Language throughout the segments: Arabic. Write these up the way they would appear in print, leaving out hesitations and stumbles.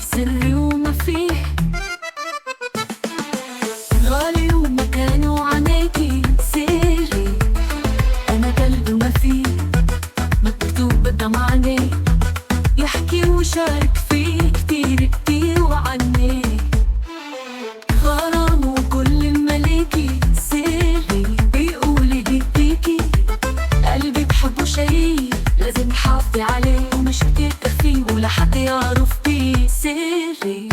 أرجوكي سري وما فيه، غالي ومكاني وعنيكي سري، أنا قلبي وما فيه، مكتوب بدمع عينيه، يحكي وشارك فيه كتير كتير وعني، غرام وكل المليكي سري، بيقول يديكي قلبي بحبه شي، لازم تحافظي عليه ومش كتير تخفيه ولا حد يعرف بيه سري.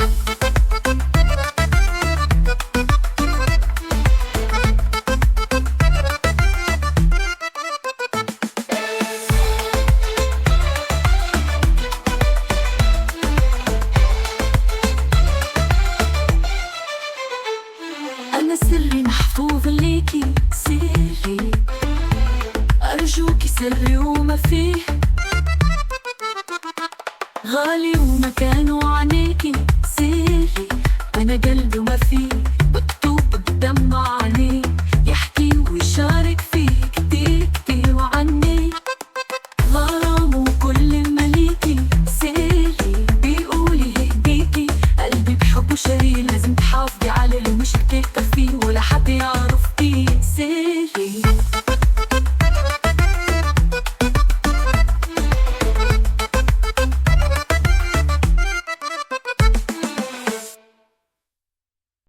أنا سري محفوظ ليكي سري، أرجوكي سري وما فيه، غالي ومكانه عنيكي سري، أنا قلبي وما فيه.